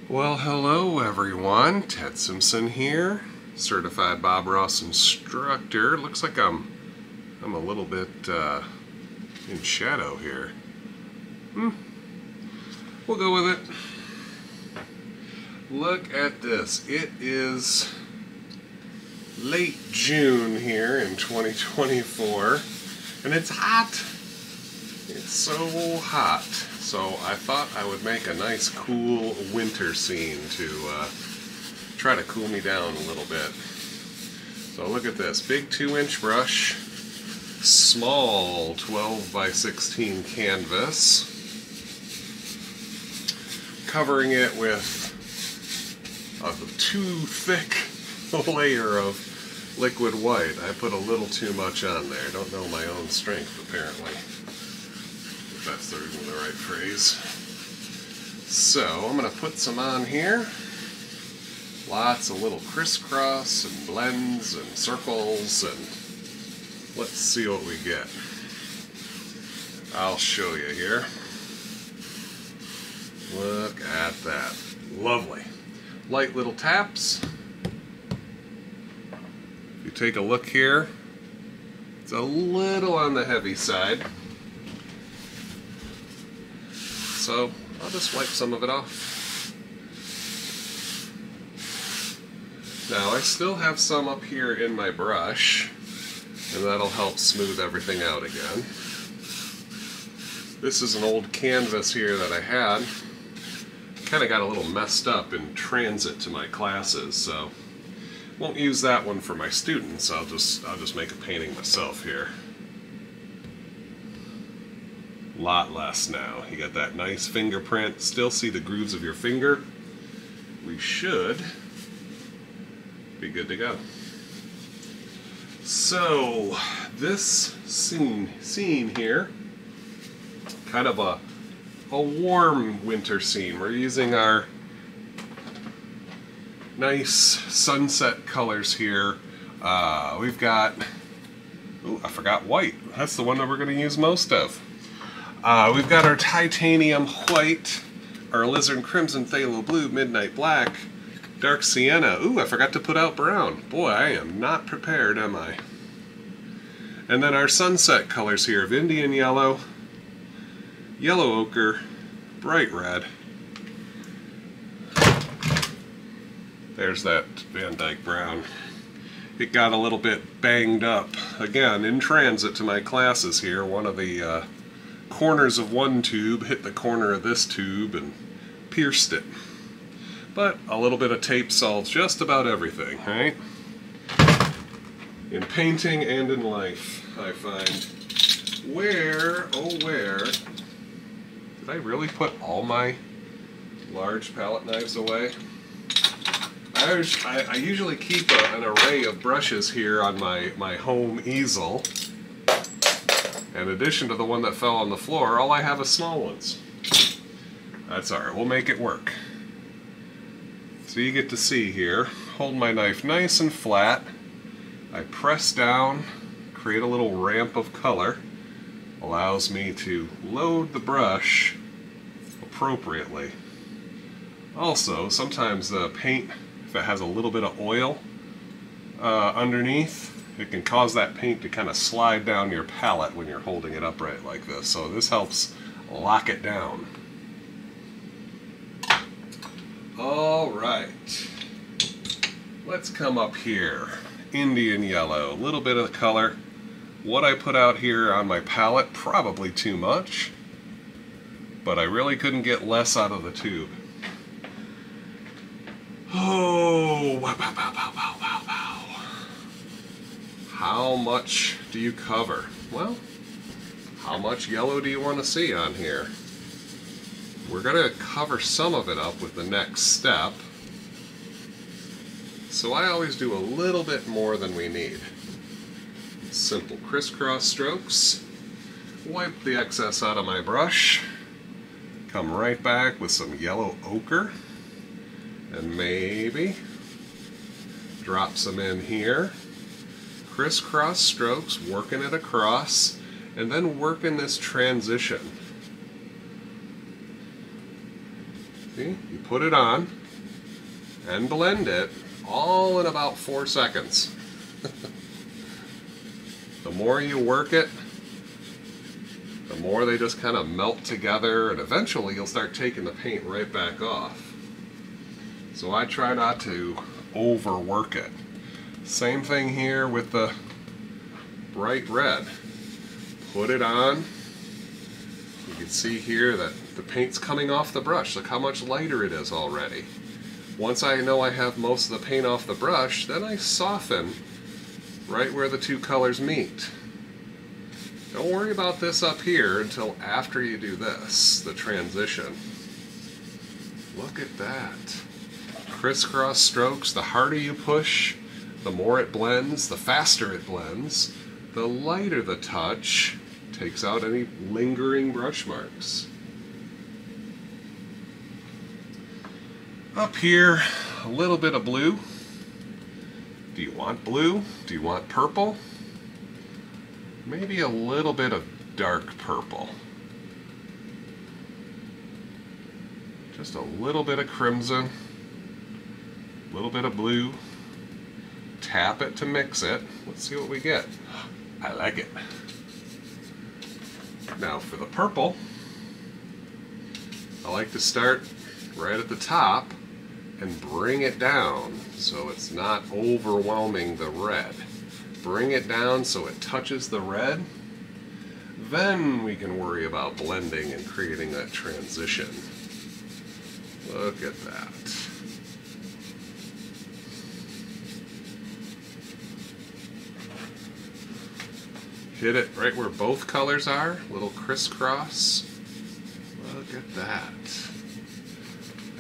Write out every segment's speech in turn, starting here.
Well, hello everyone. Ted Simpson here, certified Bob Ross instructor. Looks like I'm a little bit in shadow here. We'll go with it. Look at this. It is late June here in 2024, and it's hot. It's so hot. So I thought I would make a nice cool winter scene to try to cool me down a little bit. So look at this, big 2-inch brush, small 12 by 16 canvas, covering it with a too thick layer of liquid white. I put a little too much on there. Don't know my own strength apparently. That's even the right phrase. So I'm going to put some on here. Lots of little crisscross and blends and circles, and let's see what we get. I'll show you here. Look at that. Lovely. Light little taps. If you take a look here, it's a little on the heavy side. So I'll just wipe some of it off. Now I still have some up here in my brush, and that'll help smooth everything out again. This is an old canvas here that I had. Kind of got a little messed up in transit to my classes, so won't use that one for my students. I'll just make a painting myself here. Lot less now. You got that nice fingerprint. Still see the grooves of your finger. We should be good to go. So this scene here, kind of a warm winter scene. We're using our nice sunset colors here. We've got, ooh, I forgot white. That's the one that we're going to use most of. We've got our titanium white, our alizarin crimson, phthalo blue, midnight black, dark sienna. Ooh, I forgot to put out brown. Boy, I am not prepared, am I? And then our sunset colors here of Indian yellow, yellow ochre, bright red. There's that Van Dyke brown. It got a little bit banged up. Again, in transit to my classes here, one of the corners of one tube hit the corner of this tube and pierced it. But a little bit of tape solves just about everything, right? In painting and in life, I find. Where, oh where, did I really put all my large palette knives away? I usually keep an array of brushes here on my home easel. In addition to the one that fell on the floor, all I have is small ones. That's alright, we'll make it work. So you get to see here, hold my knife nice and flat. I press down, create a little ramp of color. Allows me to load the brush appropriately. Also, sometimes the paint, if it has a little bit of oil underneath, it can cause that paint to kind of slide down your palette when you're holding it upright like this. So this helps lock it down. All right. Let's come up here. Indian yellow, a little bit of color. What I put out here on my palette, probably too much, but I really couldn't get less out of the tube. Oh, wow, wow, wow, wow, wow, wow, wow. How much do you cover? Well, how much yellow do you want to see on here? We're going to cover some of it up with the next step. So I always do a little bit more than we need. Simple crisscross strokes. Wipe the excess out of my brush. Come right back with some yellow ochre. And maybe drop some in here. Crisscross strokes, working it across, and then working this transition. See, you put it on, and blend it all in about 4 seconds. The more you work it, the more they just kind of melt together, and eventually you'll start taking the paint right back off. So I try not to overwork it. Same thing here with the bright red. Put it on. You can see here that the paint's coming off the brush. Look how much lighter it is already. Once I know I have most of the paint off the brush, then I soften right where the two colors meet. Don't worry about this up here until after you do this, the transition. Look at that. Crisscross strokes. The harder you push, the more it blends, the faster it blends, the lighter the touch, takes out any lingering brush marks. Up here, a little bit of blue. Do you want blue? Do you want purple? Maybe a little bit of dark purple. Just a little bit of crimson, a little bit of blue. Tap it to mix it. Let's see what we get. I like it. Now for the purple, I like to start right at the top and bring it down so it's not overwhelming the red. Bring it down so it touches the red. Then we can worry about blending and creating that transition. Look at that. Hit it right where both colors are, little crisscross. Look at that.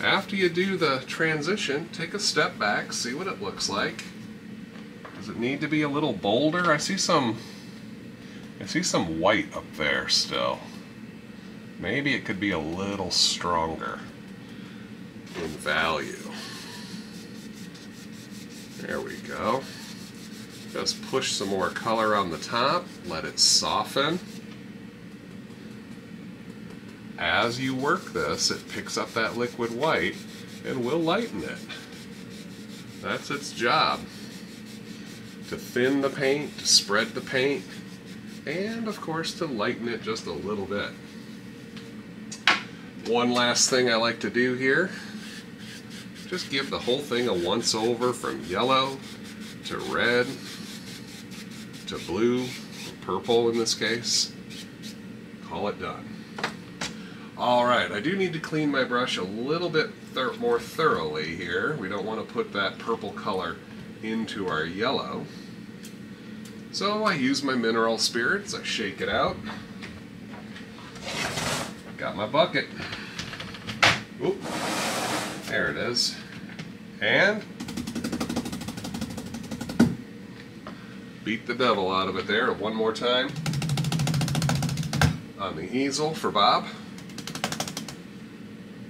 After you do the transition, take a step back, see what it looks like. Does it need to be a little bolder? I see some white up there still. Maybe it could be a little stronger in value. There we go. Just push some more color on the top, let it soften. As you work this, it picks up that liquid white and will lighten it. That's its job. To thin the paint, to spread the paint, and of course to lighten it just a little bit. One last thing I like to do here, just give the whole thing a once over from yellow to red to blue, purple in this case. Call it done. Alright, I do need to clean my brush a little bit more thoroughly here. We don't want to put that purple color into our yellow. So I use my mineral spirits, I shake it out. Got my bucket. Oop, there it is. And beat the devil out of it there one more time on the easel for Bob.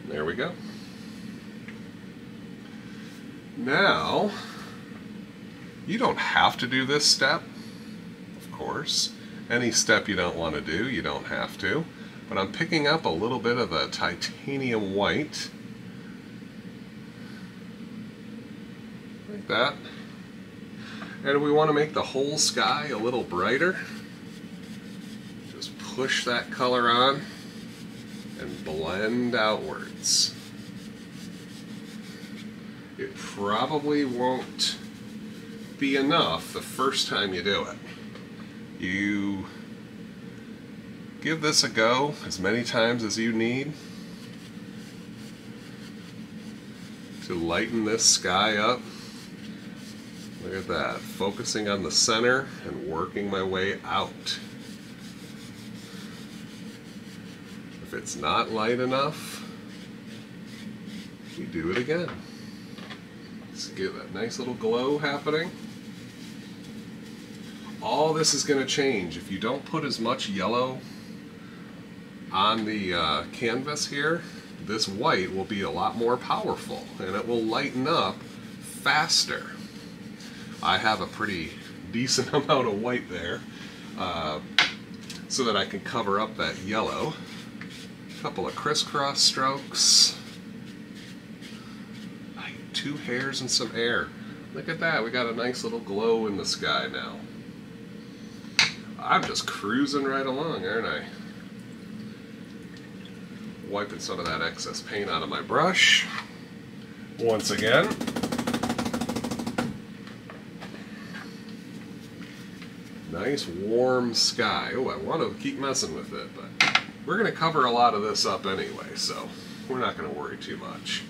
There we go. Now, you don't have to do this step, of course. Any step you don't want to do, you don't have to. But I'm picking up a little bit of the titanium white. Like that. And we want to make the whole sky a little brighter. Just push that color on and blend outwards. It probably won't be enough the first time you do it. You give this a go as many times as you need to lighten this sky up. Look at that, focusing on the center and working my way out. If it's not light enough, we do it again. Let's get that nice little glow happening. All this is going to change. If you don't put as much yellow on the canvas here, this white will be a lot more powerful and it will lighten up faster. I have a pretty decent amount of white there so that I can cover up that yellow. A couple of crisscross strokes. Light. 2 hairs and some air. Look at that, we got a nice little glow in the sky now. I'm just cruising right along, aren't I? Wiping some of that excess paint out of my brush. Once again. Nice warm sky. Oh, I want to keep messing with it, but we're going to cover a lot of this up anyway, so we're not going to worry too much.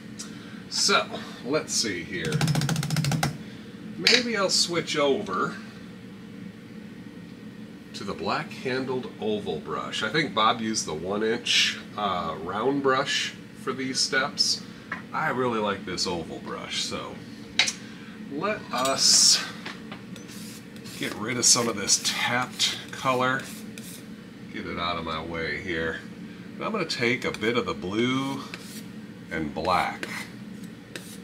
So, let's see here. Maybe I'll switch over to the black-handled oval brush. I think Bob used the 1-inch round brush for these steps. I really like this oval brush, so let us get rid of some of this tapped color. Get it out of my way here. And I'm going to take a bit of the blue and black.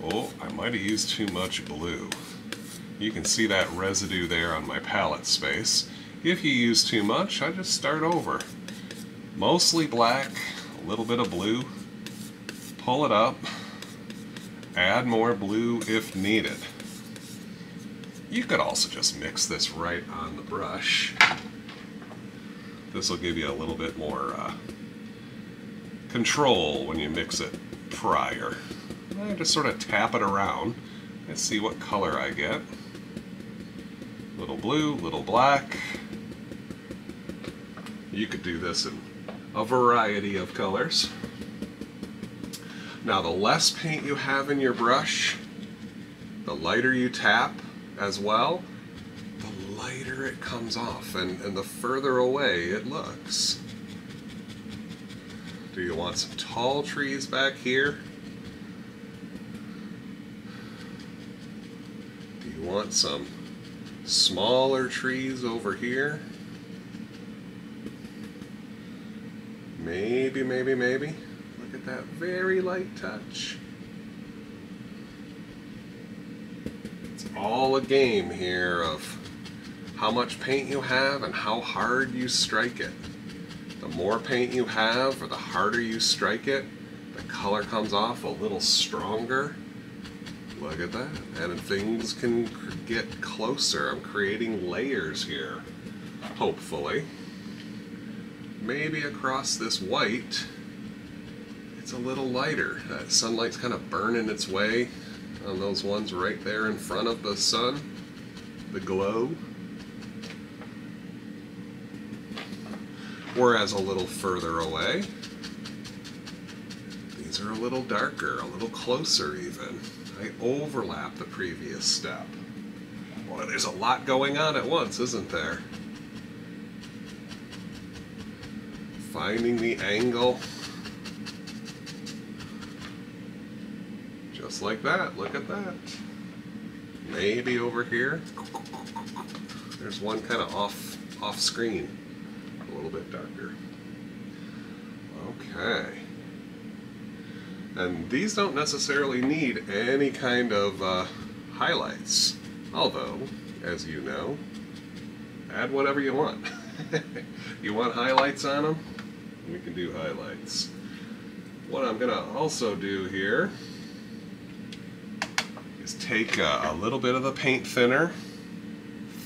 Oh, I might have used too much blue. You can see that residue there on my palette space. If you use too much, I just start over. Mostly black, a little bit of blue. Pull it up. Add more blue if needed. You could also just mix this right on the brush. This will give you a little bit more control when you mix it prior. And I just sort of tap it around and see what color I get. Little blue, little black. You could do this in a variety of colors. Now, the less paint you have in your brush, the lighter you tap as well, the lighter it comes off, and the further away it looks. Do you want some tall trees back here? Do you want some smaller trees over here? Maybe, maybe, maybe. Look at that very light touch. It's all a game here of how much paint you have and how hard you strike it. The more paint you have, or the harder you strike it, the color comes off a little stronger. Look at that. And things can get closer. I'm creating layers here, hopefully. Maybe across this white, it's a little lighter. That sunlight's kind of burning its way on those ones right there in front of the sun, the glow. Whereas a little further away, these are a little darker, a little closer even. I overlap the previous step. Boy, there's a lot going on at once, isn't there? Finding the angle. Just like that, look at that. Maybe over here. There's one kind of off screen. A little bit darker. Okay. And these don't necessarily need any kind of highlights. Although, as you know, add whatever you want. You want highlights on them? We can do highlights. What I'm going to also do here is take a little bit of the paint thinner,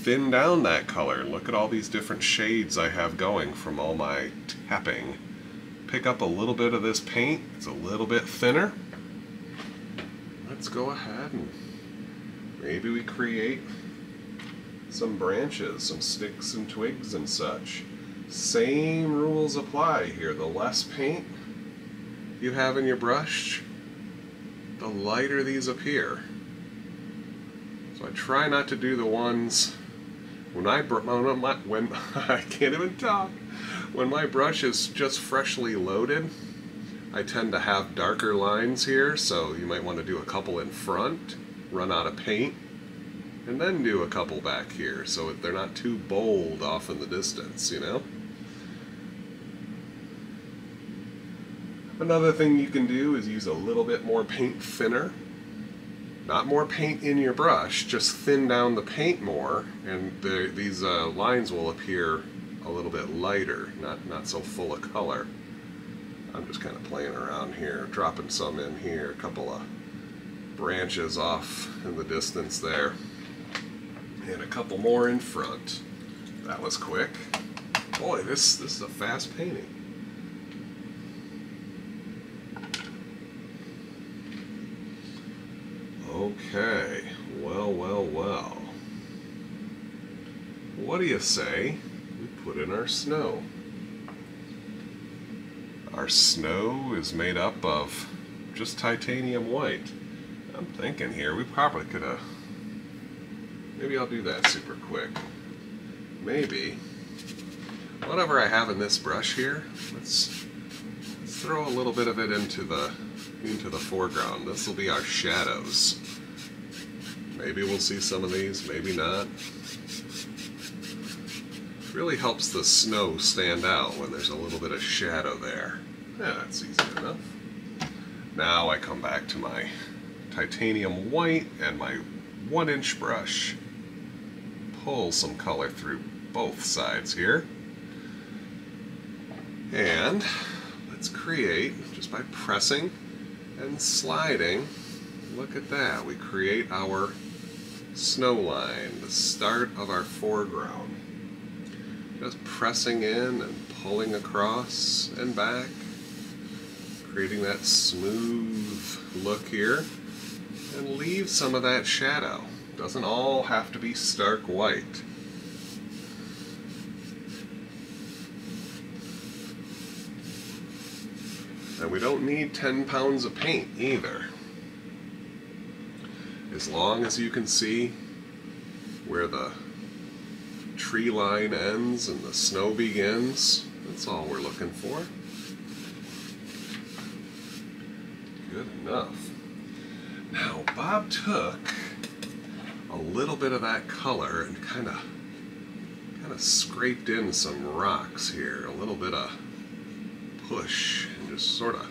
thin down that color. Look at all these different shades I have going from all my tapping. Pick up a little bit of this paint. It's a little bit thinner. Let's go ahead and maybe we create some branches, some sticks and twigs and such. Same rules apply here. The less paint you have in your brush, the lighter these appear. So I try not to do the ones when I can't even talk. When my brush is just freshly loaded, I tend to have darker lines here, so you might want to do a couple in front, run out of paint, and then do a couple back here so they're not too bold off in the distance, you know? Another thing you can do is use a little bit more paint thinner. Not more paint in your brush, just thin down the paint more, and these lines will appear a little bit lighter, not so full of color. I'm just kind of playing around here, dropping some in here, a couple of branches off in the distance there. And a couple more in front. That was quick. Boy, this is a fast painting. Okay, well. What do you say we put in our snow? Our snow is made up of just titanium white. I'm thinking here, we probably could have... Maybe I'll do that super quick. Maybe. Whatever I have in this brush here, let's throw a little bit of it into the foreground. This will be our shadows. Maybe we'll see some of these, maybe not. It really helps the snow stand out when there's a little bit of shadow there. Yeah, that's easy enough. Now I come back to my titanium white and my 1-inch brush. Pull some color through both sides here. And let's create, just by pressing and sliding, look at that. We create our snow line, the start of our foreground. Just pressing in and pulling across and back, creating that smooth look here, and leave some of that shadow. Doesn't all have to be stark white. And we don't need 10 pounds of paint either. As long as you can see where the tree line ends and the snow begins, that's all we're looking for. Good enough. Now, Bob took a little bit of that color and kind of scraped in some rocks here, a little bit of push, and just sort of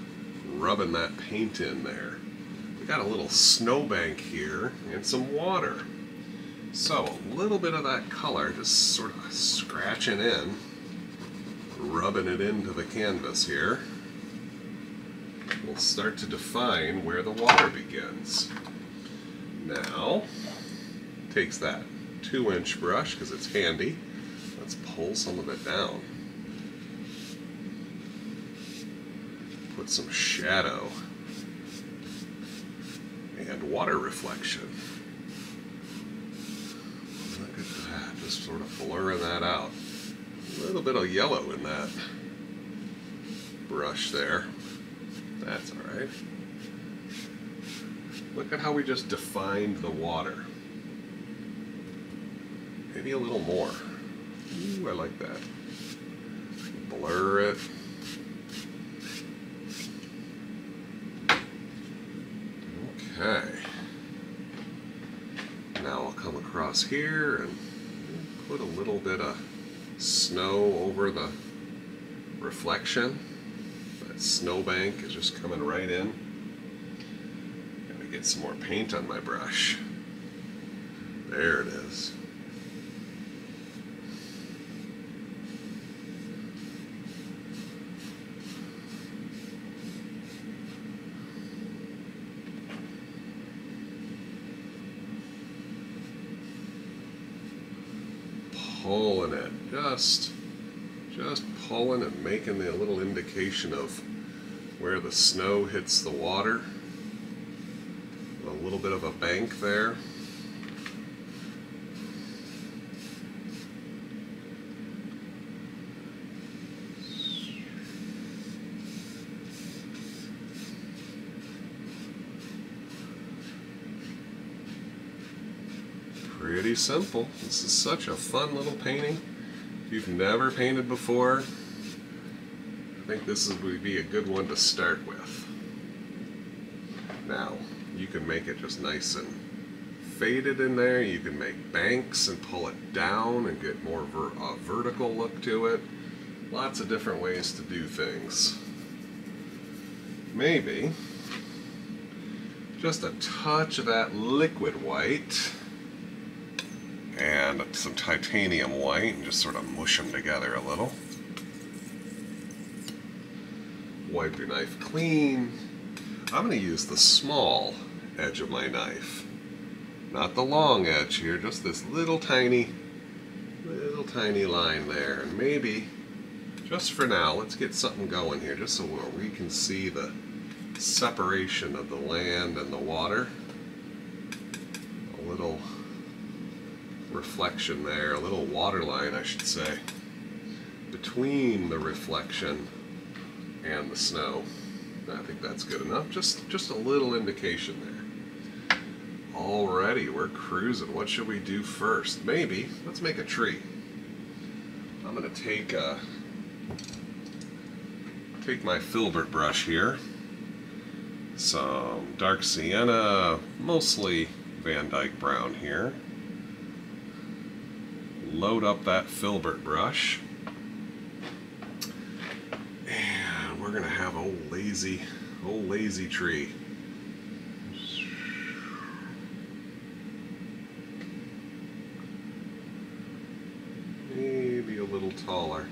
rubbing that paint in there. We got a little snowbank here and some water. So a little bit of that color just sort of scratching in, rubbing it into the canvas here. We'll start to define where the water begins. Now, takes that 2-inch brush because it's handy. Let's pull some of it down. Put some shadow and water reflection. Look at that, just sort of blurring that out. A little bit of yellow in that brush there. That's all right. Look at how we just defined the water. Maybe a little more. Ooh, I like that. Blur it. Okay. Now I'll come across here and put a little bit of snow over the reflection. That snowbank is just coming right in. Gotta get some more paint on my brush. There it is. Pulling it, just pulling and making the little indication of where the snow hits the water. A little bit of a bank there. Pretty simple. This is such a fun little painting. If you've never painted before, I think this would be a good one to start with. Now, you can make it just nice and faded in there. You can make banks and pull it down and get more vertical look to it. Lots of different ways to do things. Maybe just a touch of that liquid white and some titanium white and just sort of mush them together a little. Wipe your knife clean. I'm going to use the small edge of my knife. Not the long edge here, just this little tiny line there. And maybe, just for now, let's get something going here, just so we can see the separation of the land and the water. A little reflection there, a little water line, I should say, between the reflection and the snow. I think that's good enough. Just a little indication there. Alrighty, we're cruising. What should we do first? Maybe let's make a tree. I'm gonna take my filbert brush here, some dark sienna, mostly Van Dyke brown here. Load up that filbert brush, and we're gonna have old lazy tree. Maybe a little taller.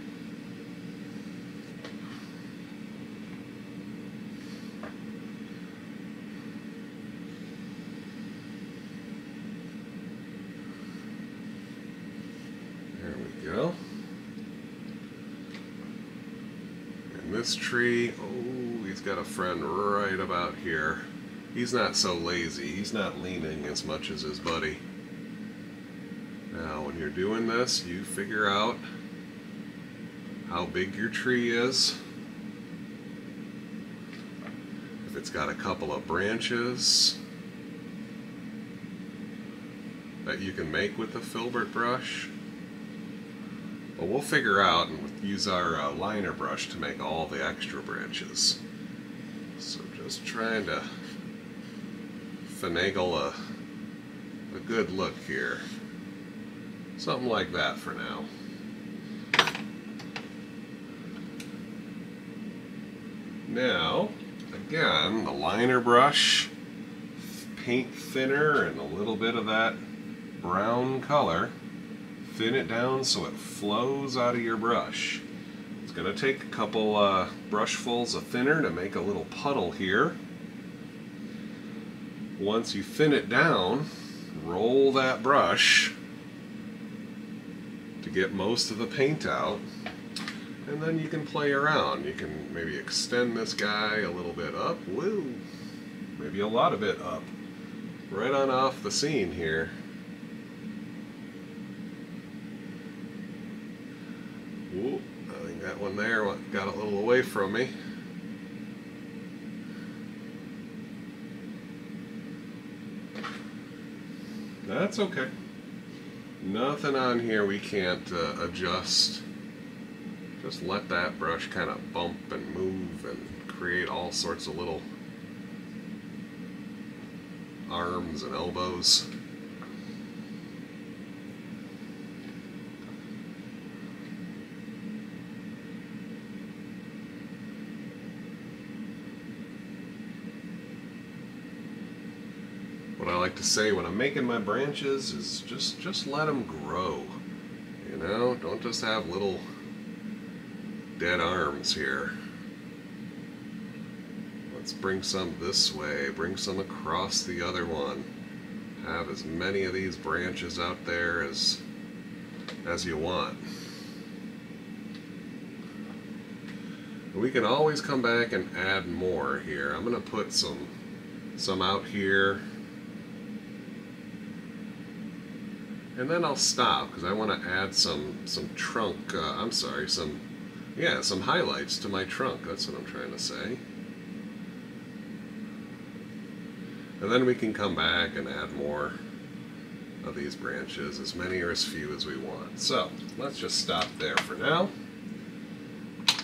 Go. And this tree, oh, he's got a friend right about here. He's not so lazy. He's not leaning as much as his buddy. Now, when you're doing this, you figure out how big your tree is. If it's got a couple of branches that you can make with the filbert brush. But we'll figure out and use our liner brush to make all the extra branches. So just trying to finagle a good look here. Something like that for now. Now, again, the liner brush, paint thinner and a little bit of that brown color. Thin it down so it flows out of your brush. It's going to take a couple brushfuls of thinner to make a little puddle here. Once you thin it down, roll that brush to get most of the paint out, and then you can play around. You can maybe extend this guy a little bit up, woo, maybe a lot of it up, right on off the scene here. Ooh, I think that one there got a little away from me. That's okay. Nothing on here we can't adjust. Just let that brush kind of bump and move and create all sorts of little arms and elbows. What I like to say when I'm making my branches is just let them grow. You know, don't just have little dead arms here. Let's bring some this way, bring some across the other one. Have as many of these branches out there as you want. We can always come back and add more here. I'm going to put some out here. And then I'll stop because I want to add some trunk, some highlights to my trunk. That's what I'm trying to say. And then we can come back and add more of these branches, as many or as few as we want. So let's just stop there for now.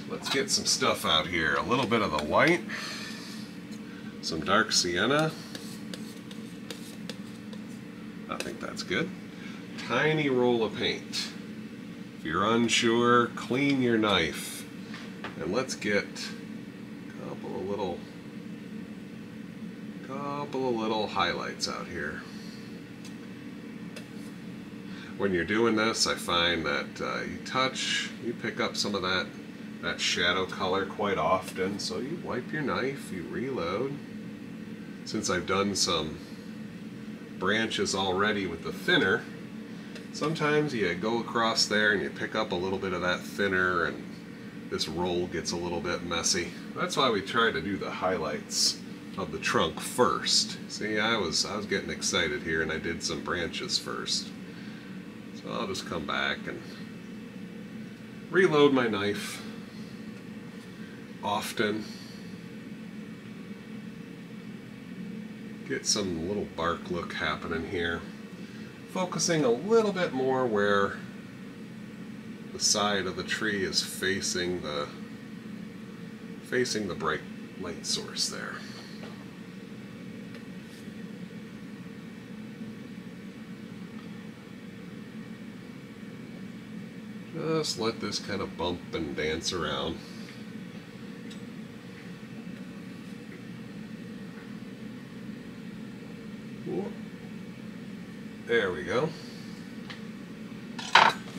Let's get some stuff out here. A little bit of the white, some dark sienna. I think that's good. Tiny roll of paint. If you're unsure, clean your knife. And let's get a couple of little highlights out here. When you're doing this, I find that you pick up some of that shadow color quite often. So you wipe your knife, you reload, since I've done some branches already with the thinner, sometimes you go across there and you pick up a little bit of that thinner and this roll gets a little bit messy. That's why we try to do the highlights of the trunk first. See, I was getting excited here and I did some branches first. So I'll just come back and reload my knife often. Get some little bark look happening here. Focusing a little bit more where the side of the tree is facing the bright light source there. Just let this kind of bump and dance around. There we go.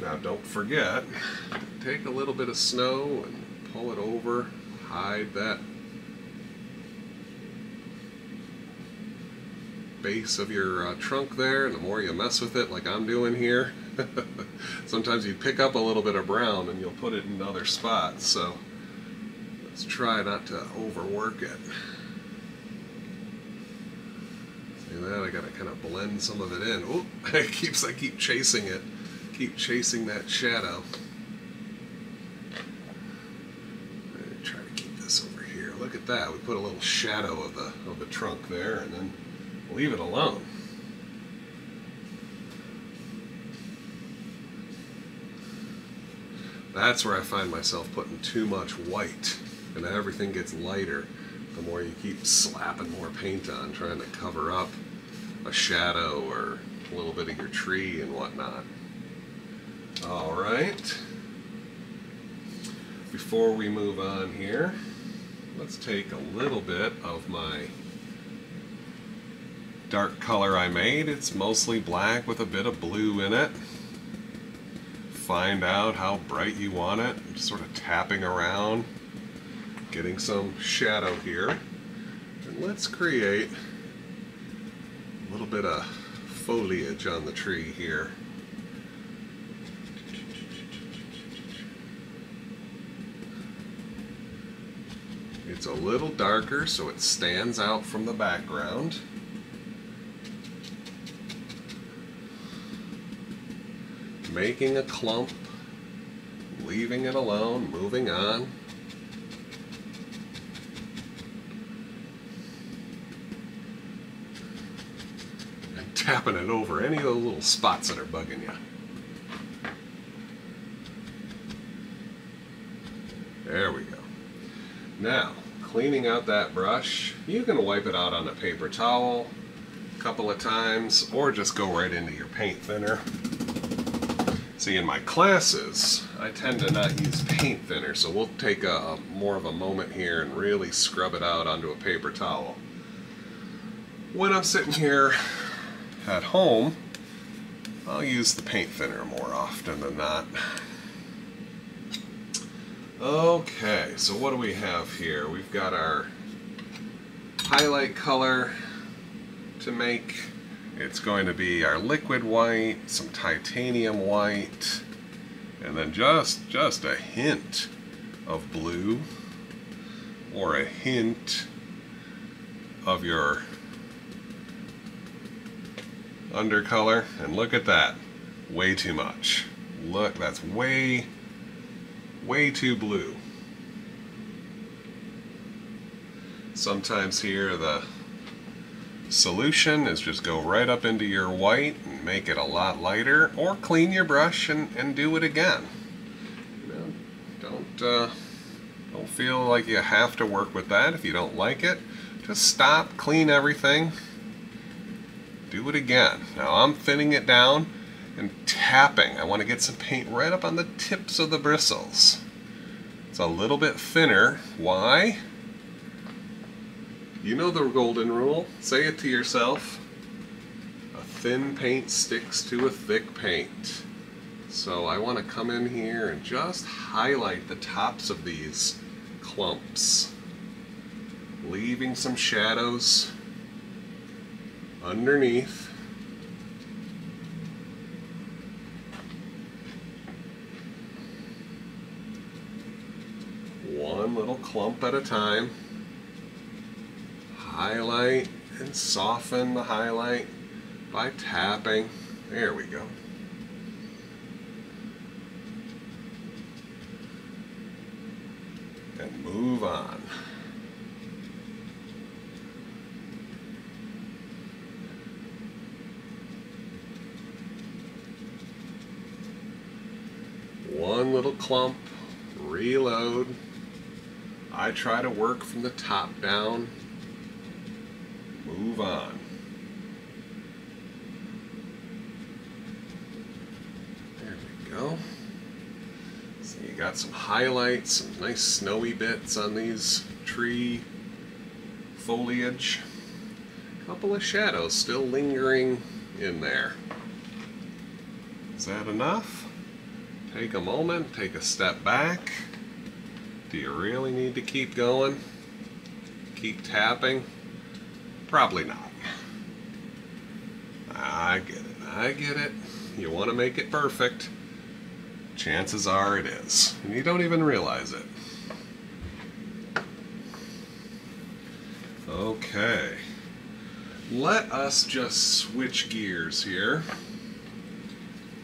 Now don't forget, take a little bit of snow and pull it over, hide that base of your trunk there, and the more you mess with it like I'm doing here, sometimes you pick up a little bit of brown and you'll put it in other spots, so let's try not to overwork it. See that? I gotta kind of blend some of it in. Oh, I keep chasing it. Keep chasing that shadow. Try to keep this over here. Look at that. We put a little shadow of the trunk there, and then leave it alone. That's where I find myself putting too much white, and everything gets lighter the more you keep slapping more paint on, trying to cover up a shadow or a little bit of your tree and whatnot. Alright, before we move on here, let's take a little bit of my dark color I made. It's mostly black with a bit of blue in it. Find out how bright you want it, just sort of tapping around, getting some shadow here. And let's create a little bit of foliage on the tree here. It's a little darker so it stands out from the background. Making a clump, leaving it alone, moving on. And tapping it over any of the little spots that are bugging you. There we go. Now, cleaning out that brush, you can wipe it out on a paper towel a couple of times, or just go right into your paint thinner. See, in my classes, I tend to not use paint thinner, so we'll take more of a moment here and really scrub it out onto a paper towel. When I'm sitting here at home, I'll use the paint thinner more often than not. Okay, so what do we have here? We've got our highlight color to make. It's going to be our liquid white, some titanium white, and then just a hint of blue, or a hint of your undercolor. And look at that, way too much. Look, that's way too blue. Sometimes here the solution is just go right up into your white and make it a lot lighter, or clean your brush and do it again. You know, don't feel like you have to work with that. If you don't like it, just stop, clean everything, do it again. Now I'm thinning it down and tapping. I want to get some paint right up on the tips of the bristles. It's a little bit thinner. Why? You know the golden rule. Say it to yourself. A thin paint sticks to a thick paint. So I want to come in here and just highlight the tops of these clumps, leaving some shadows underneath. One little clump at a time. Highlight and soften the highlight by tapping. There we go. And move on. One little clump, reload. I try to work from the top down. Move on. There we go. So you got some highlights, some nice snowy bits on these tree foliage. A couple of shadows still lingering in there. Is that enough? Take a moment, take a step back. Do you really need to keep going? Keep tapping? Probably not. I get it. I get it. You want to make it perfect. Chances are it is. And you don't even realize it. Okay. Let us just switch gears here.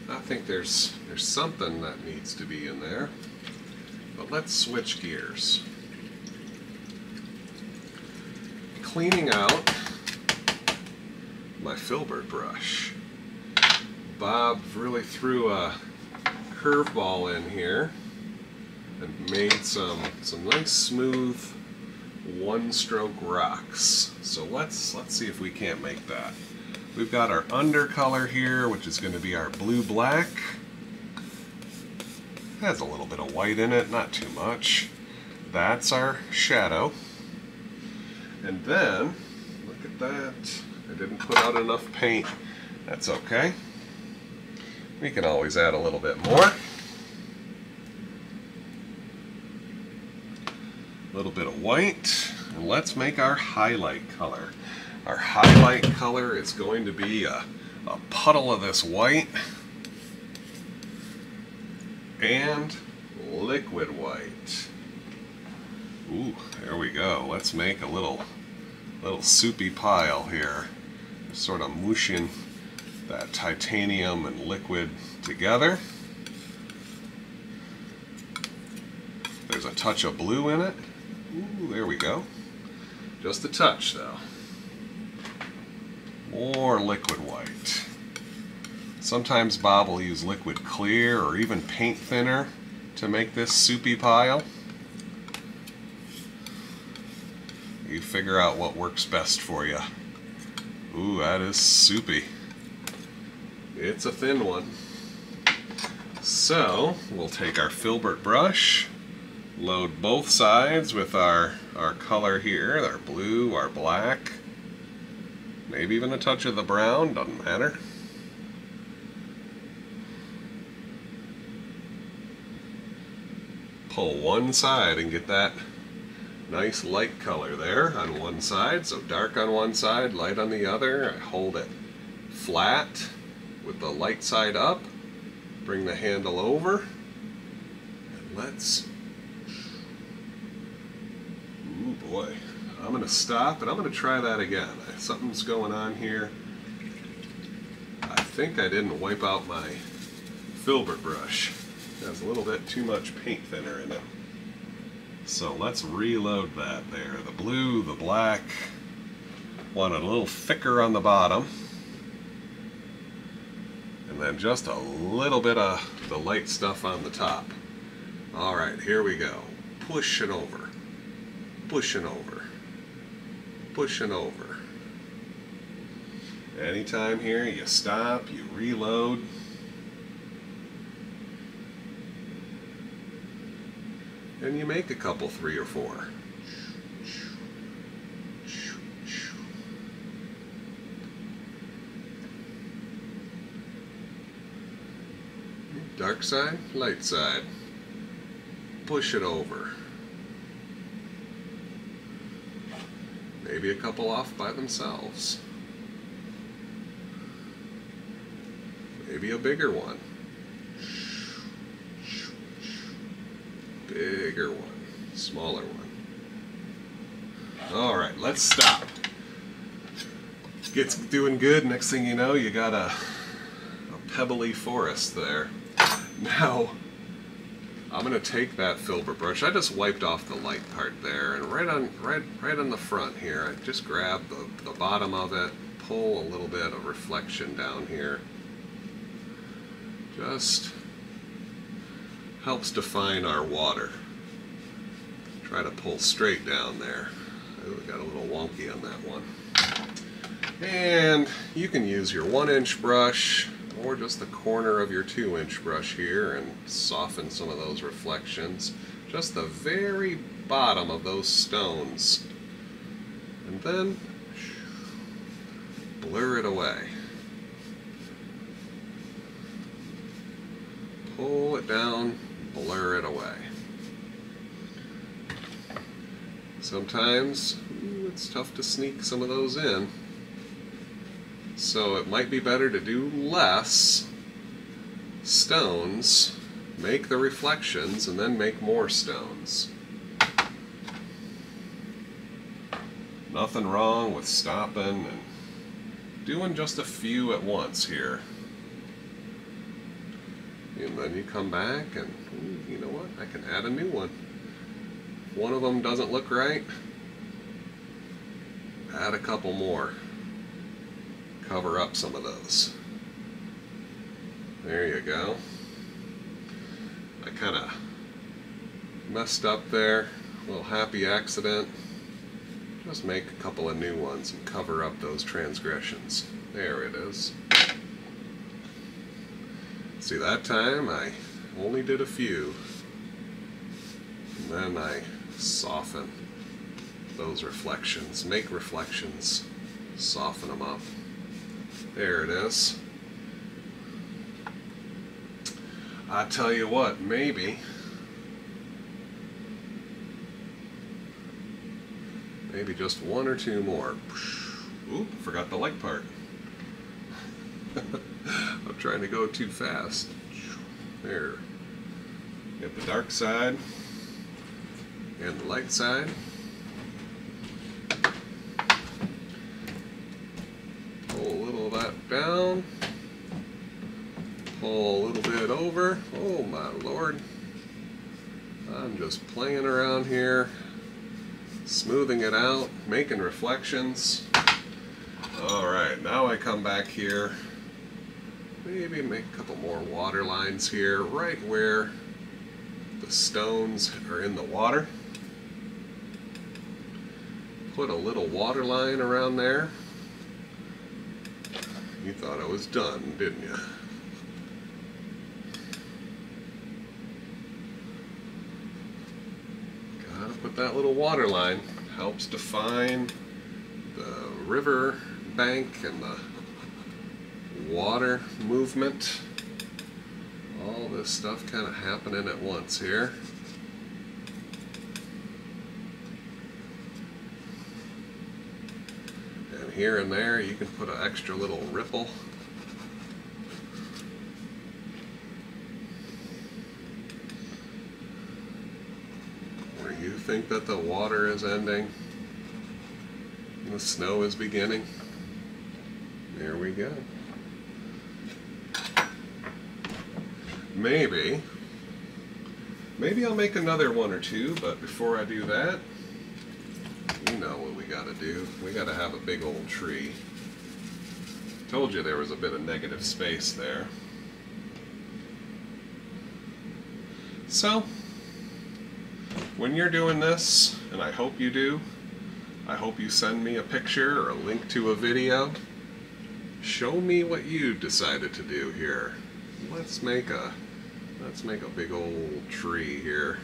I think there's something that needs to be in there. But let's switch gears. Cleaning out my filbert brush. Bob really threw a curveball in here and made some nice smooth one-stroke rocks. So let's see if we can't make that. We've got our undercolor here, which is going to be our blue-black. Has a little bit of white in it, not too much. That's our shadow. And then, look at that. I didn't put out enough paint. That's okay. We can always add a little bit more. A little bit of white. And let's make our highlight color. Our highlight color is going to be a puddle of this white and liquid white. Ooh, there we go. Let's make a little soupy pile here. Sort of mushing that titanium and liquid together. There's a touch of blue in it. Ooh, there we go. Just a touch though. More liquid white. Sometimes Bob will use liquid clear or even paint thinner to make this soupy pile. You figure out what works best for you. Ooh, that is soupy. It's a thin one. So, we'll take our filbert brush, load both sides with our color here, our blue, our black, maybe even a touch of the brown, doesn't matter. Pull one side and get that nice light color there on one side, so dark on one side, light on the other. I hold it flat with the light side up, bring the handle over, and let's, ooh boy, I'm going to stop and I'm going to try that again. Something's going on here. I think I didn't wipe out my filbert brush. There's a little bit too much paint thinner in it. So let's reload that there. The blue, the black. Want it a little thicker on the bottom. And then just a little bit of the light stuff on the top. Alright, here we go. Pushing over. Pushing over. Pushing over. Anytime here you stop, you reload. And you make a couple, 3 or 4. Dark side, light side. Push it over. Maybe a couple off by themselves. Maybe a bigger one. Bigger one. Smaller one. Alright, let's stop. Gets doing good. Next thing you know, you got a pebbly forest there. Now, I'm going to take that filbert brush. I just wiped off the light part there, and right on the front here, I just grab the bottom of it, pull a little bit of reflection down here. Just helps define our water. Try to pull straight down there. Ooh, got a little wonky on that one. And you can use your 1-inch brush or just the corner of your 2-inch brush here and soften some of those reflections. Just the very bottom of those stones. And then blur it away. Pull it down, blur it away. Sometimes it's tough to sneak some of those in. So it might be better to do less stones, make the reflections, and then make more stones. Nothing wrong with stopping and doing just a few at once here. And then you come back and, you know what, I can add a new one. If one of them doesn't look right, add a couple more. Cover up some of those. There you go. I kind of messed up there. A little happy accident. Just make a couple of new ones and cover up those transgressions. There it is. See, that time I only did a few. And then I soften those reflections. Make reflections. Soften them up. There it is. I tell you what, maybe just one or two more. Oop, forgot the light part. I'm trying to go too fast. There. Get the dark side and the light side. Pull a little of that down. Pull a little bit over. Oh my lord. I'm just playing around here, smoothing it out, making reflections. Alright, now I come back here. Maybe make a couple more water lines here, right where the stones are in the water. Put a little water line around there. You thought I was done, didn't you? Gotta put that little water line. Helps define the river bank and the water movement. All this stuff kind of happening at once here. And here and there you can put an extra little ripple. Where you think that the water is ending and the snow is beginning. There we go. Maybe I'll make another one or two, but before I do that, you know what we gotta do. We gotta have a big old tree. Told you there was a bit of negative space there. So, when you're doing this, and I hope you do, I hope you send me a picture or a link to a video. Show me what you decided to do here. Let's make a big old tree here.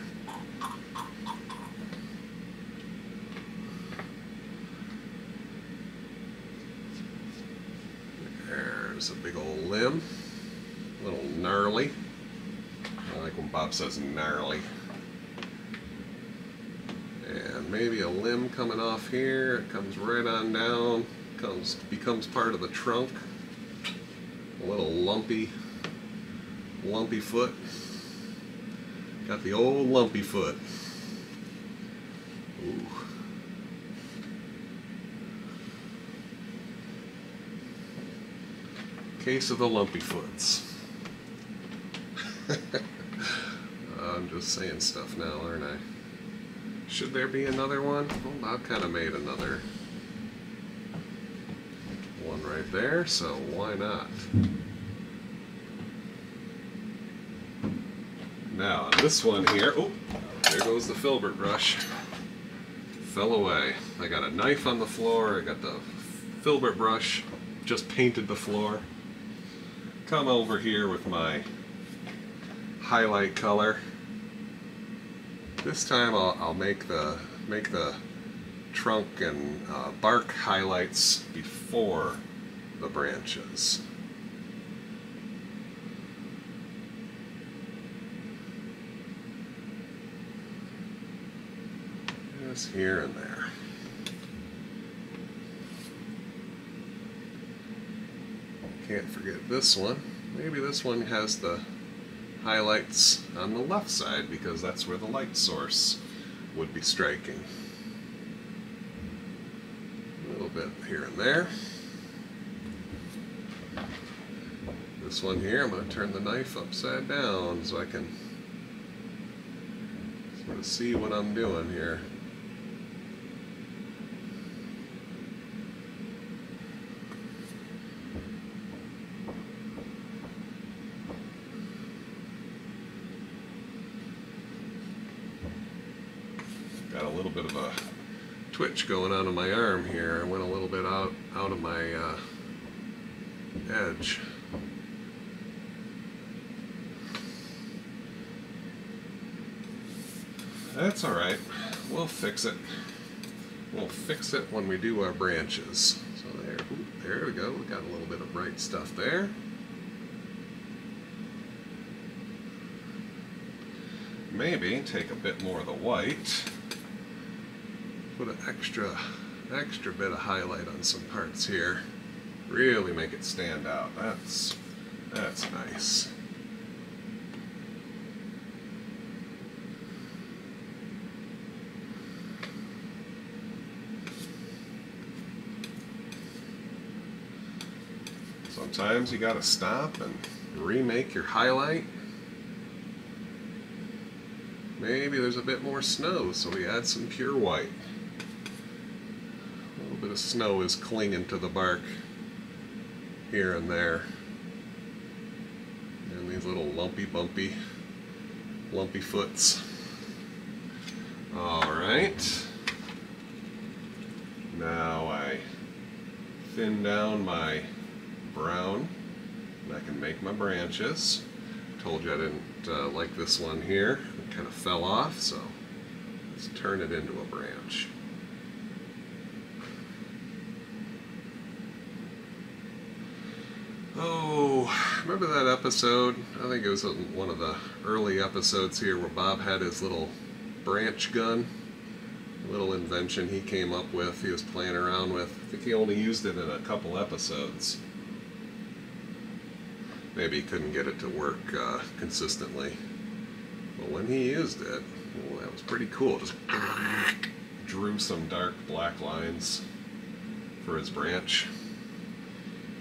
There's a big old limb, a little gnarly. I like when Bob says gnarly. And maybe a limb coming off here. It comes right on down, becomes part of the trunk. A little lumpy foot. Got the old lumpy foot. Ooh. Case of the lumpy foots. I'm just saying stuff now, aren't I? Should there be another one? Well, I've kind of made another one right there, so why not? Now, on this one here, oh, there goes the filbert brush. Fell away. I got a knife on the floor, I got the filbert brush, just painted the floor. Come over here with my highlight color. This time I'll make the trunk and bark highlights before the branches. Just here and there. Can't forget this one. Maybe this one has the highlights on the left side because that's where the light source would be striking. A little bit here and there. This one here, I'm going to turn the knife upside down so I can sort of see what I'm doing here. Got a little bit of a twitch going on in my arm here. I went a little bit out of my edge. That's alright. We'll fix it. We'll fix it when we do our branches. So there we go. We got a little bit of bright stuff there. Maybe take a bit more of the white. Put an extra bit of highlight on some parts here. Really make it stand out. That's nice. Sometimes you gotta stop and remake your highlight. Maybe there's a bit more snow, so we add some pure white. A little bit of snow is clinging to the bark here and there. And these little lumpy foots. Alright. Now I thin down my brown and I can make my branches. Told you I didn't like this one here. It kind of fell off, so let's turn it into a branch. Oh, remember that episode? I think it was one of the early episodes here where Bob had his little branch gun. A little invention he came up with, he was playing around with. I think he only used it in a couple episodes. Maybe he couldn't get it to work consistently. But when he used it, well, that was pretty cool. Just drew some dark black lines for his branch.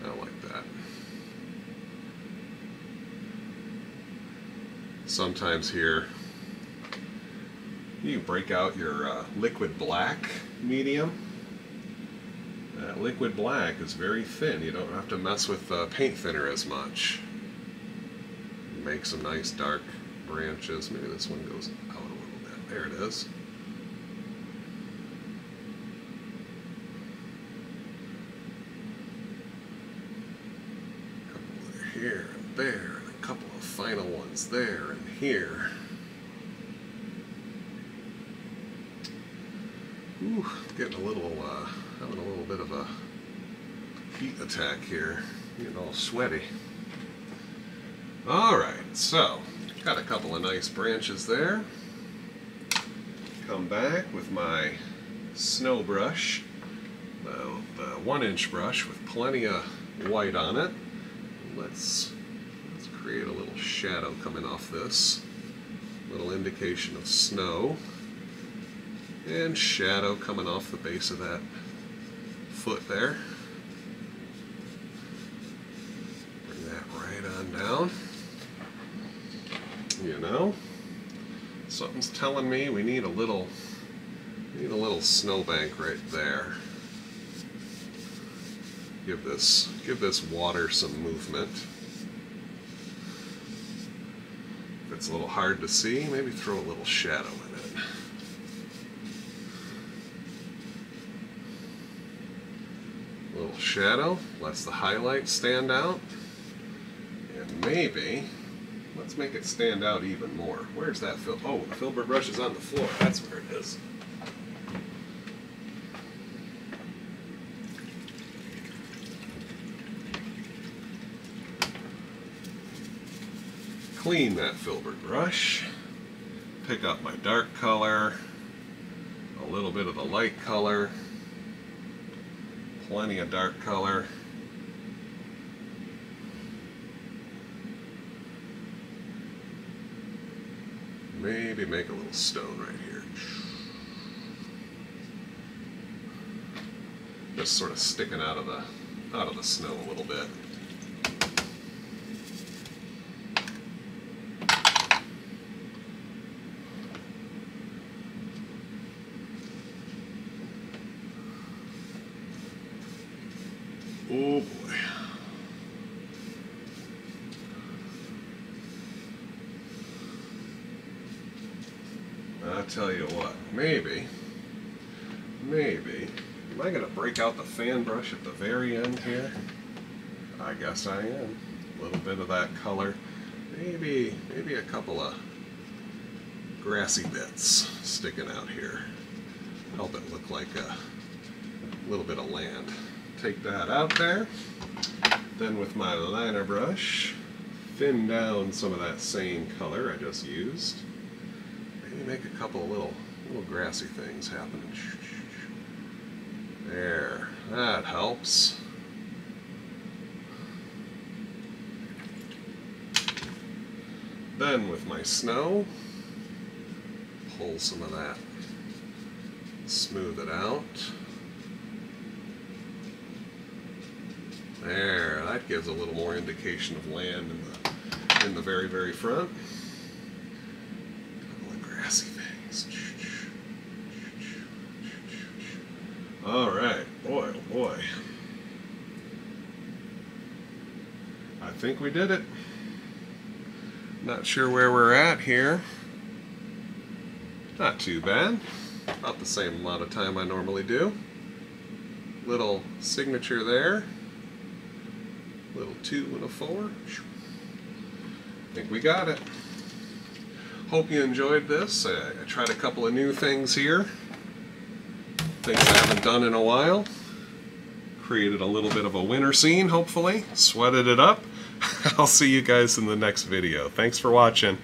I like that. Sometimes here, you break out your liquid black medium. That liquid black is very thin. You don't have to mess with paint thinner as much. Make some nice dark branches. Maybe this one goes out a little bit. There it is. A couple here and there, and a couple of final ones there and here. Ooh, getting a little, having a little bit of a heat attack here. Getting all sweaty. Alright, so, got a couple of nice branches there. Come back with my snow brush, the 1-inch brush with plenty of white on it. let's create a little shadow coming off this. Little indication of snow. And shadow coming off the base of that foot there. Bring that right on down. You know, something's telling me we need a little snowbank right there. Give this water some movement. If it's a little hard to see, maybe throw a little shadow in it. A little shadow lets the highlight stand out. And maybe, let's make it stand out even more. Where's that oh, the filbert brush is on the floor. That's where it is. Clean that filbert brush. Pick up my dark color, a little bit of the light color, plenty of dark color. Maybe make a little stone right here. Just sort of sticking out of the snow a little bit. Oh boy. I'll tell you what, maybe, am I going to break out the fan brush at the very end here? I guess I am. A little bit of that color. Maybe a couple of grassy bits sticking out here. Help it look like a little bit of land. Take that out there. Then with my liner brush, thin down some of that same color I just used. Maybe make a couple of little grassy things happening. There, that helps. Then with my snow, pull some of that, smooth it out. There, that gives a little more indication of land in the very, very front. A couple of grassy things. All right, boy, oh boy. I think we did it. Not sure where we're at here. Not too bad. About the same amount of time I normally do. Little signature there. Little 2 and a 4. I think we got it. Hope you enjoyed this. I tried a couple of new things here. Things I haven't done in a while. Created a little bit of a winter scene, hopefully. Sweated it up. I'll see you guys in the next video. Thanks for watching.